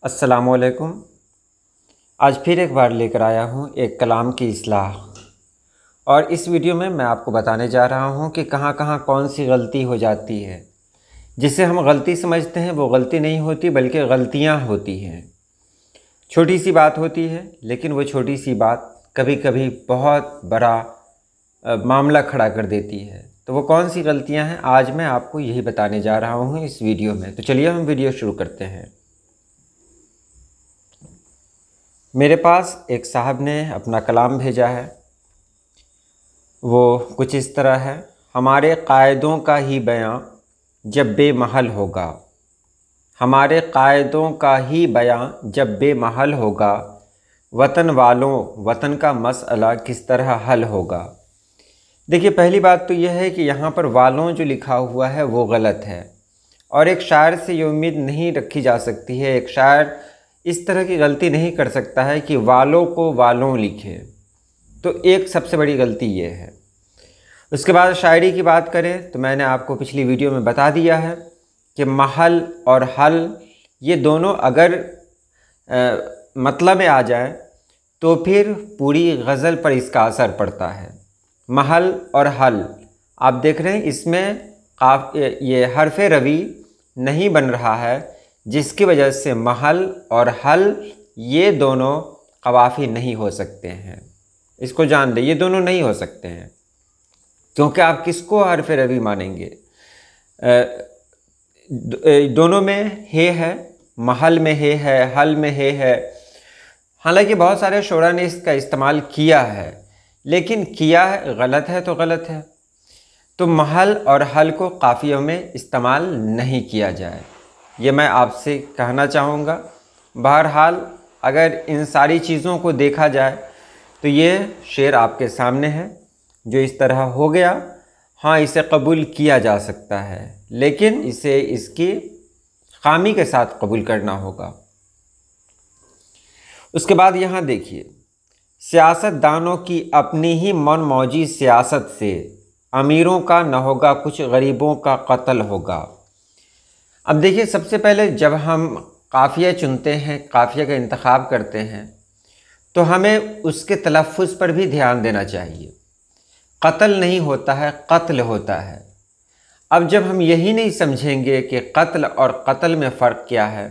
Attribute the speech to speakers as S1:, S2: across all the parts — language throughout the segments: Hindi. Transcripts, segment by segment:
S1: अस्सलामुअलैकुम। आज फिर एक बार लेकर आया हूँ एक कलाम की इस्लाह। और इस वीडियो में मैं आपको बताने जा रहा हूँ कि कहाँ कहाँ कौन सी गलती हो जाती है। जिसे हम गलती समझते हैं वो गलती नहीं होती बल्कि गलतियाँ होती हैं। छोटी सी बात होती है लेकिन वो छोटी सी बात कभी कभी बहुत बड़ा मामला खड़ा कर देती है। तो वो कौन सी गलतियाँ हैं आज मैं आपको यही बताने जा रहा हूँ इस वीडियो में। तो चलिए हम वीडियो शुरू करते हैं। मेरे पास एक साहब ने अपना कलाम भेजा है। वो कुछ इस तरह है। हमारे कायदों का ही बयां जब बेमहल होगा, हमारे कायदों का ही बयां जब बेमहल होगा, वतन वालों वतन का मसला किस तरह हल होगा। देखिए, पहली बात तो यह है कि यहाँ पर वालों जो लिखा हुआ है वो गलत है और एक शायर से ये उम्मीद नहीं रखी जा सकती है। एक शायर इस तरह की गलती नहीं कर सकता है कि वालों को वालों लिखे। तो एक सबसे बड़ी गलती ये है। उसके बाद शायरी की बात करें तो मैंने आपको पिछली वीडियो में बता दिया है कि महल और हल ये दोनों अगर मतलब में आ जाए तो फिर पूरी गज़ल पर इसका असर पड़ता है। महल और हल आप देख रहे हैं, इसमें ये हरफ रवी नहीं बन रहा है, जिसकी वजह से महल और हल ये दोनों कवाफी नहीं हो सकते हैं। इसको जान लें, ये दोनों नहीं हो सकते हैं क्योंकि आप किसको हरफ रवी मानेंगे। दोनों में हे है, महल में हे है, हल में हे है। हालांकि बहुत सारे शोरा ने इसका इस्तेमाल किया है, लेकिन किया है गलत है तो गलत है। तो महल और हल को काफ़ियों में इस्तेमाल नहीं किया जाए, ये मैं आपसे कहना चाहूँगा। बहरहाल अगर इन सारी चीज़ों को देखा जाए तो ये शेर आपके सामने है जो इस तरह हो गया। हाँ, इसे कबूल किया जा सकता है, लेकिन इसे इसकी खामी के साथ कबूल करना होगा। उसके बाद यहाँ देखिए, सियासतदानों की अपनी ही मन मौजी सियासत से अमीरों का न होगा कुछ, गरीबों का कत्ल होगा। अब देखिए, सबसे पहले जब हम काफ़िया चुनते हैं, काफ़िया का इंतखाब करते हैं, तो हमें उसके तलफ़्फ़ुज़ पर भी ध्यान देना चाहिए। कत्ल नहीं होता है, कत्ल होता है। अब जब हम यही नहीं समझेंगे कि कत्ल और कत्ल में फ़र्क क्या है,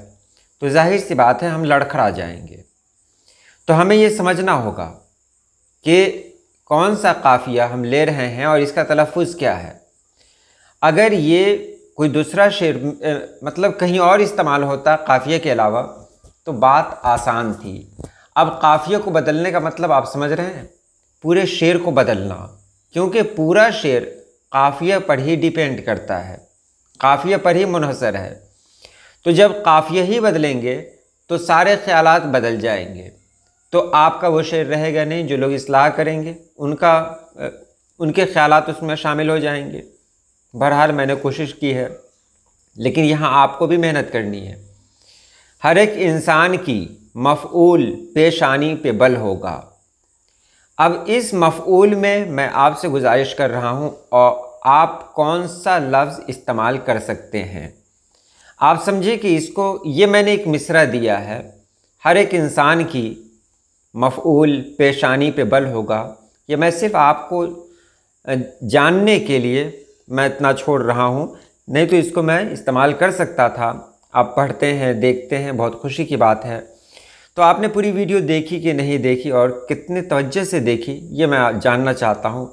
S1: तो जाहिर सी बात है हम लड़खड़ा जाएंगे। तो हमें ये समझना होगा कि कौन सा काफ़िया हम ले रहे हैं और इसका तलफ़्फ़ुज़ क्या है। अगर ये कोई दूसरा शेर मतलब कहीं और इस्तेमाल होता काफ़िया के अलावा तो बात आसान थी। अब काफ़िया को बदलने का मतलब आप समझ रहे हैं, पूरे शेर को बदलना, क्योंकि पूरा शेर काफ़िया पर ही डिपेंड करता है, काफ़िया पर ही मुनहसर है। तो जब काफ़िया ही बदलेंगे तो सारे ख्यालात बदल जाएंगे। तो आपका वो शेर रहेगा नहीं, जो लोग इस्लाह करेंगे उनके ख्यालात उसमें शामिल हो जाएंगे। बहरहाल मैंने कोशिश की है, लेकिन यहाँ आपको भी मेहनत करनी है। हर एक इंसान की मफ़ऊल पेशानी पे बल होगा। अब इस मफ़ऊल में मैं आपसे गुजारिश कर रहा हूँ और आप कौन सा लफ्ज़ इस्तेमाल कर सकते हैं। आप समझिए कि इसको, ये मैंने एक मिसरा दिया है, हर एक इंसान की मफ़ऊल पेशानी पे बल होगा। ये मैं सिर्फ आपको जानने के लिए मैं इतना छोड़ रहा हूँ, नहीं तो इसको मैं इस्तेमाल कर सकता था। आप पढ़ते हैं, देखते हैं, बहुत खुशी की बात है। तो आपने पूरी वीडियो देखी कि नहीं देखी और कितने तवज्जो से देखी, ये मैं जानना चाहता हूँ।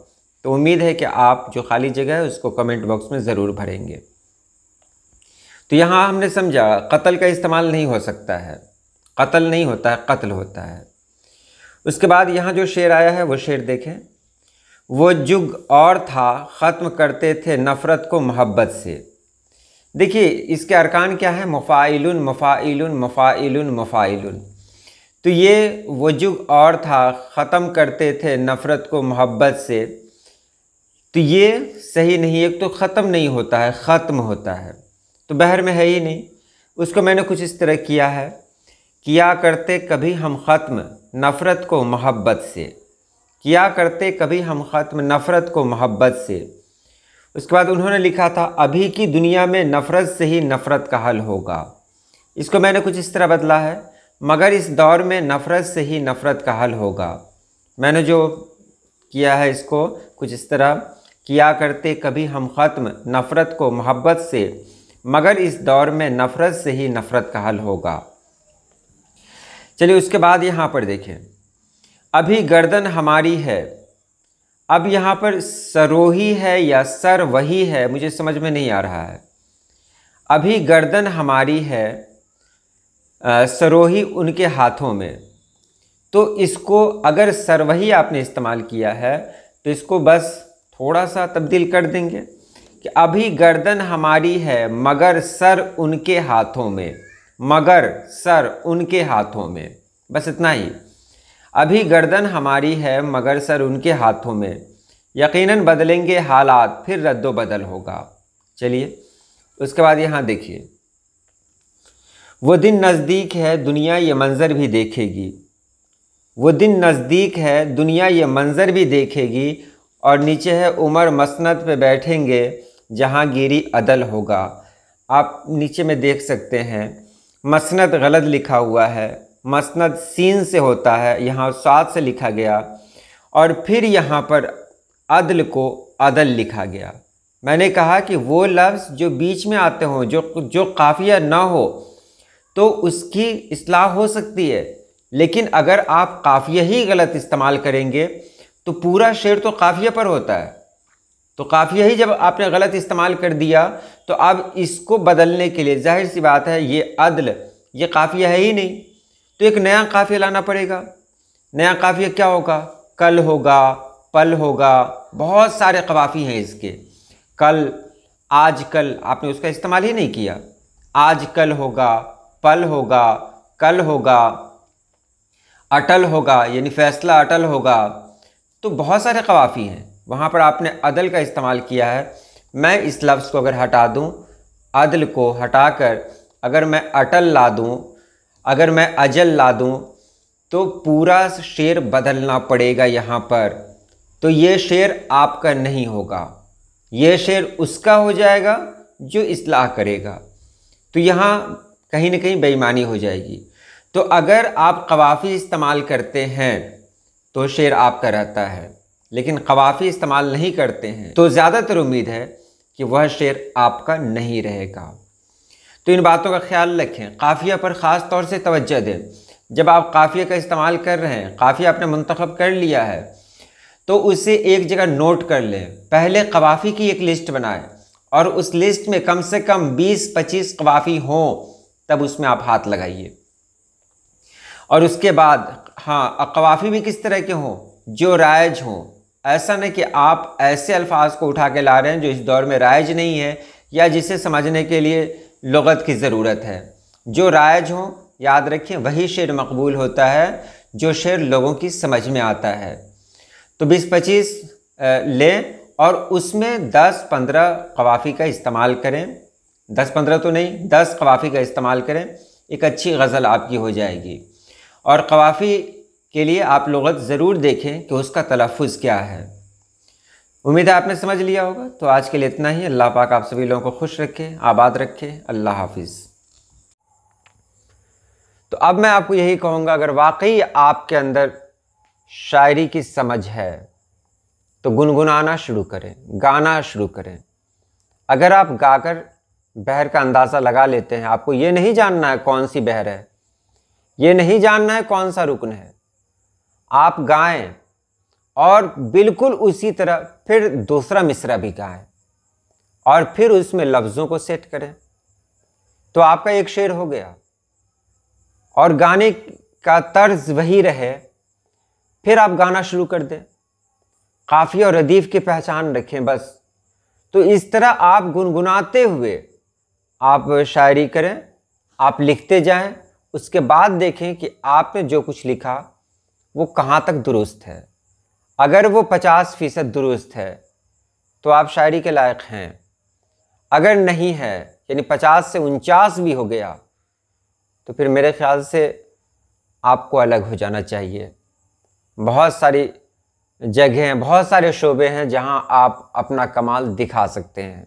S1: तो उम्मीद है कि आप जो खाली जगह है उसको कमेंट बॉक्स में ज़रूर भरेंगे। तो यहाँ हमने समझा कत्ल का इस्तेमाल नहीं हो सकता है, कत्ल नहीं होता है, कत्ल होता है। उसके बाद यहाँ जो शेर आया है वो शेर देखें। वो जुग और था, ख़त्म करते थे नफ़रत को मोहब्बत से। देखिए, इसके अरकान क्या है, मफ़ाइलुन मफ़ाइलुन मफ़ाइलुन मफ़ाइलुन। तो ये वो जुग और था, ख़त्म करते थे नफ़रत को मोहब्बत से। तो ये सही नहीं, एक तो ख़त्म नहीं होता है, ख़त्म होता है, तो बहर में है ही नहीं। उसको मैंने कुछ इस तरह किया है, किया करते कभी हम ख़त्म नफ़रत को मोहब्बत से, किया करते कभी हम ख़त्म नफ़रत को मोहब्बत से। उसके बाद उन्होंने लिखा था, अभी की दुनिया में नफ़रत से ही नफ़रत का हल होगा। इसको मैंने कुछ इस तरह बदला है, मगर इस दौर में नफ़रत से ही नफ़रत का हल होगा। मैंने जो किया है इसको कुछ इस तरह, किया करते कभी हम ख़त्म नफ़रत को मोहब्बत से, मगर इस दौर में नफ़रत से ही नफ़रत का हल होगा। चलिए उसके बाद यहाँ पर देखें, अभी गर्दन हमारी है। अब यहाँ पर सरोही है या सर वही है, मुझे समझ में नहीं आ रहा है। अभी गर्दन हमारी है, सरोही उनके हाथों में। तो इसको अगर सरवही आपने इस्तेमाल किया है तो इसको बस थोड़ा सा तब्दील कर देंगे कि अभी गर्दन हमारी है मगर सर उनके हाथों में, मगर सर उनके हाथों में, बस इतना ही। अभी गर्दन हमारी है मगर सर उनके हाथों में, यकीनन बदलेंगे हालात फिर रद्दो बदल होगा। चलिए उसके बाद यहाँ देखिए, वो दिन नज़दीक है दुनिया ये मंज़र भी देखेगी। वो दिन नज़दीक है दुनिया ये मंज़र भी देखेगी, और नीचे है उमर मसनद पे बैठेंगे जहांगीरी अदल होगा। आप नीचे में देख सकते हैं मसनद गलत लिखा हुआ है, मसनद सीन से होता है, यहाँ साद से लिखा गया, और फिर यहाँ पर अदल को अदल लिखा गया। मैंने कहा कि वो लफ्ज़ जो बीच में आते हों, जो काफ़िया ना हो, तो उसकी इस्लाह हो सकती है, लेकिन अगर आप काफ़िया ही गलत इस्तेमाल करेंगे तो पूरा शेर तो काफ़िया पर होता है। तो काफ़िया ही जब आपने गलत इस्तेमाल कर दिया तो अब इसको बदलने के लिए जाहिर सी बात है ये अदल, ये काफ़िया है ही नहीं, तो एक नया काफ़िया लाना पड़ेगा। नया काफ़िया क्या होगा? कल होगा, पल होगा, बहुत सारे कवाफ़ी हैं इसके। कल, आज कल आपने उसका इस्तेमाल ही नहीं किया। आज कल होगा, पल होगा, कल होगा, अटल होगा यानी फ़ैसला अटल होगा। तो बहुत सारे कवाफ़ी हैं, वहाँ पर आपने अदल का इस्तेमाल किया है। मैं इस लफ्ज़ को अगर हटा दूँ, अदल को हटाकर अगर मैं अटल ला दूँ, अगर मैं अजल ला दूँ, तो पूरा शेर बदलना पड़ेगा यहाँ पर। तो ये शेर आपका नहीं होगा, ये शेर उसका हो जाएगा जो इस्लाह करेगा। तो यहाँ कहीं ना कहीं बेईमानी हो जाएगी। तो अगर आप कवाफ़ी इस्तेमाल करते हैं तो शेर आपका रहता है, लेकिन कवाफ़ी इस्तेमाल नहीं करते हैं तो ज़्यादातर उम्मीद है कि वह शेर आपका नहीं रहेगा। तो इन बातों का ख्याल रखें, काफ़िया पर ख़ास तौर से तवज्जो दें। जब आप काफ़िया का इस्तेमाल कर रहे हैं, काफ़िया आपने मुंतखब कर लिया है, तो उसे एक जगह नोट कर लें। पहले कवाफ़ी की एक लिस्ट बनाएं और उस लिस्ट में कम से कम 20-25 कवाफ़ी हों, तब उसमें आप हाथ लगाइए। और उसके बाद हाँ, कवाफ़ी भी किस तरह के हों? जो राइज हों। ऐसा नहीं कि आप ऐसे अल्फाज को उठा के ला रहे हैं जो इस दौर में राइज नहीं है या जिसे समझने के लिए लुग़त की ज़रूरत है। जो राइज हों, याद रखें, वही शेर मकबूल होता है जो शेर लोगों की समझ में आता है। तो 20-25 लें और उसमें 10-15 कवाफ़ी का इस्तेमाल करें। 10-15 तो नहीं, 10 कवाफ़ी का इस्तेमाल करें, एक अच्छी गज़ल आपकी हो जाएगी। और कवाफ़ी के लिए आप लुग़त ज़रूर देखें कि उसका तलफ़्फ़ुज़ क्या है। उम्मीद है आपने समझ लिया होगा। तो आज के लिए इतना ही। अल्लाह पाक आप सभी लोगों को खुश रखे, आबाद रखे। अल्लाह हाफिज़। तो अब मैं आपको यही कहूँगा, अगर वाकई आपके अंदर शायरी की समझ है तो गुनगुनाना शुरू करें, गाना शुरू करें। अगर आप गाकर बहर का अंदाज़ा लगा लेते हैं, आपको ये नहीं जानना है कौन सी बहर है, ये नहीं जानना है कौन सा रुकन है, आप गाएं और बिल्कुल उसी तरह फिर दूसरा मिसरा भी गाएं और फिर उसमें लफ्ज़ों को सेट करें, तो आपका एक शेर हो गया। और गाने का तर्ज वही रहे, फिर आप गाना शुरू कर दें। काफ़िया और रदीफ़ की पहचान रखें बस। तो इस तरह आप गुनगुनाते हुए आप शायरी करें, आप लिखते जाएं। उसके बाद देखें कि आपने जो कुछ लिखा वो कहाँ तक दुरुस्त है। अगर वो 50% दुरुस्त है तो आप शायरी के लायक हैं। अगर नहीं है, यानी 50 से 49 भी हो गया, तो फिर मेरे ख्याल से आपको अलग हो जाना चाहिए। बहुत सारी जगहें, बहुत सारे शोबे हैं जहां आप अपना कमाल दिखा सकते हैं।